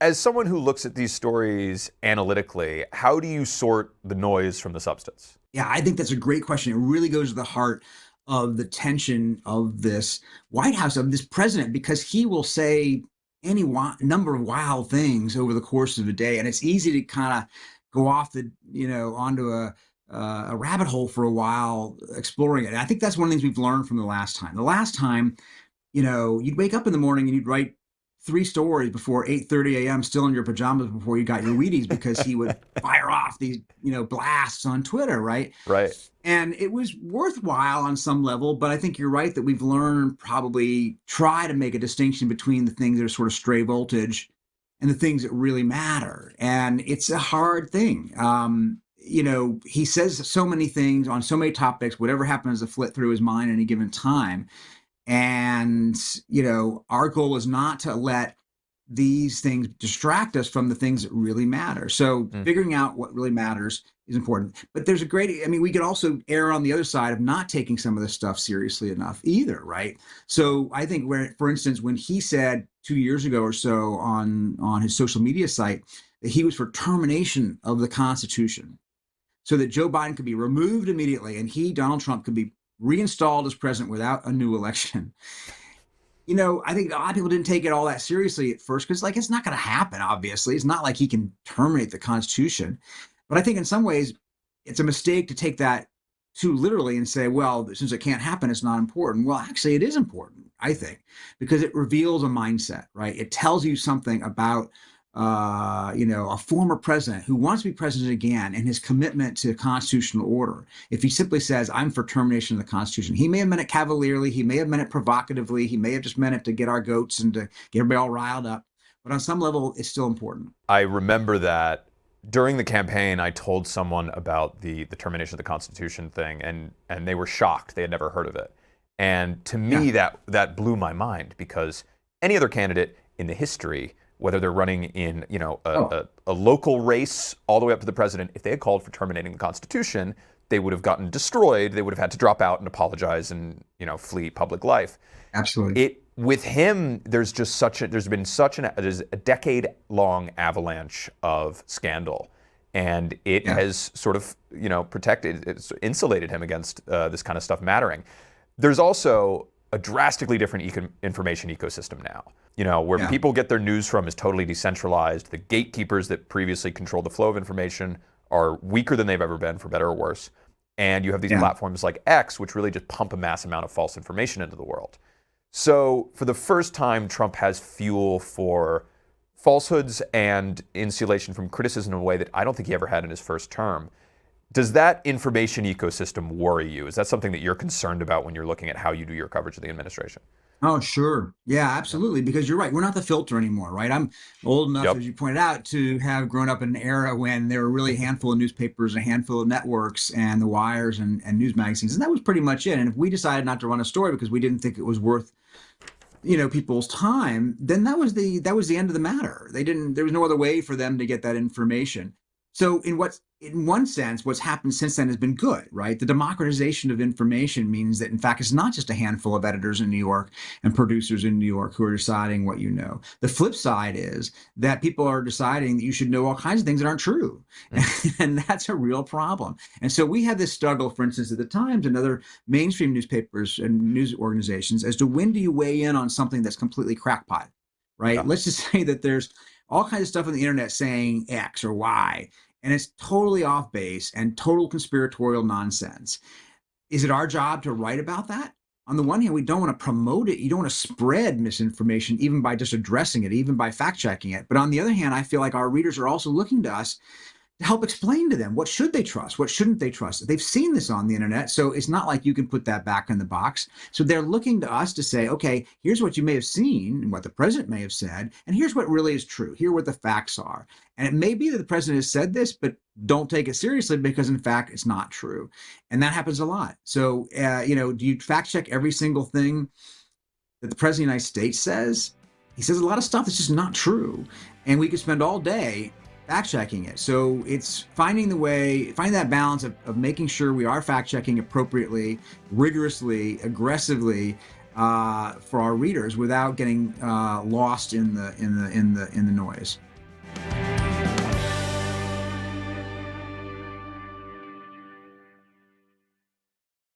As someone who looks at these stories analytically, how do you sort the noise from the substance? Yeah, I think that's a great question. It really goes to the heart of the tension of this White House, of this president, because he will say any number of wild things over the course of a day, and it's easy to kind of go off onto a rabbit hole for a while exploring it. And I think that's one of the things we've learned from the last time. The last time, you'd wake up in the morning and you'd write three stories before 8:30 a.m. still in your pajamas before you got your Wheaties because he would fire off these, blasts on Twitter, right? Right. And it was worthwhile on some level, but I think you're right that we've learned probably try to make a distinction between the things that are sort of stray voltage and the things that really matter. And it's a hard thing. He says so many things on so many topics, whatever happens to flit through his mind at any given time. And, our goal is not to let these things distract us from the things that really matter. So Mm. figuring out what really matters is important. But there's we could also err on the other side of not taking some of this stuff seriously enough either, right? So I think for instance, when he said 2 years ago or so on his social media site that he was for termination of the Constitution so that Joe Biden could be removed immediately and Donald Trump, could be reinstalled as president without a new election. I think a lot of people didn't take it all that seriously at first because, it's not going to happen, obviously. It's not like he can terminate the Constitution. But I think in some ways, it's a mistake to take that too literally and say, well, since it can't happen, it's not important. Well, actually, it is important, I think, because it reveals a mindset, right? It tells you something about a former president who wants to be president again and his commitment to constitutional order. If he simply says, I'm for termination of the Constitution, he may have meant it cavalierly, he may have meant it provocatively, he may have just meant it to get our goats and to get everybody all riled up. But on some level, it's still important. I remember that during the campaign, I told someone about the termination of the Constitution thing, and they were shocked. They had never heard of it. And to me, that blew my mind, because any other candidate in the history, whether they're running in a local race all the way up to the president, if they had called for terminating the Constitution, they would have gotten destroyed. They would have had to drop out and apologize and flee public life. Absolutely. With him, there's been there's a decade-long avalanche of scandal, and it has sort of it's insulated him against this kind of stuff mattering. There's also a drastically different information ecosystem now. Where people get their news from is totally decentralized. The gatekeepers that previously controlled the flow of information are weaker than they've ever been, for better or worse. And you have these platforms like X, which really just pump a mass amount of false information into the world. So for the first time, Trump has fuel for falsehoods and insulation from criticism in a way that I don't think he ever had in his first term. Does that information ecosystem worry you? Is that something that you're concerned about when you're looking at how you do your coverage of the administration? Oh, sure. Yeah, absolutely. Because you're right. We're not the filter anymore, right? I'm old enough, as you pointed out, to have grown up in an era when there were really a handful of newspapers, a handful of networks, and the wires and news magazines. And that was pretty much it. And if we decided not to run a story because we didn't think it was worth people's time, then that was the end of the matter. There was no other way for them to get that information. So in one sense, what's happened since then has been good, right? The democratization of information means that, in fact, it's not just a handful of editors in New York and producers in New York who are deciding what you know. The flip side is that people are deciding that you should know all kinds of things that aren't true. And that's a real problem. And so we had this struggle, for instance, at the Times and other mainstream newspapers and news organizations as to when do you weigh in on something that's completely crackpot, right? Yeah. Let's just say that there's all kinds of stuff on the internet saying X or Y, and it's totally off base and total conspiratorial nonsense. Is it our job to write about that? On the one hand, we don't want to promote it. You don't want to spread misinformation, even by just addressing it, even by fact checking it. But on the other hand, I feel like our readers are also looking to us to help explain to them what should they trust, what shouldn't they trust. They've seen this on the internet, so it's not like you can put that back in the box. So they're looking to us to say, okay, here's what you may have seen and what the president may have said, and here's what really is true. Here are what the facts are. And it may be that the president has said this, but don't take it seriously because, in fact, it's not true. And that happens a lot. So, do you fact check every single thing that the president of the United States says? He says a lot of stuff that's just not true. And we could spend all day fact checking it. So it's finding that balance of making sure we are fact checking appropriately, rigorously, aggressively for our readers without getting lost in the noise.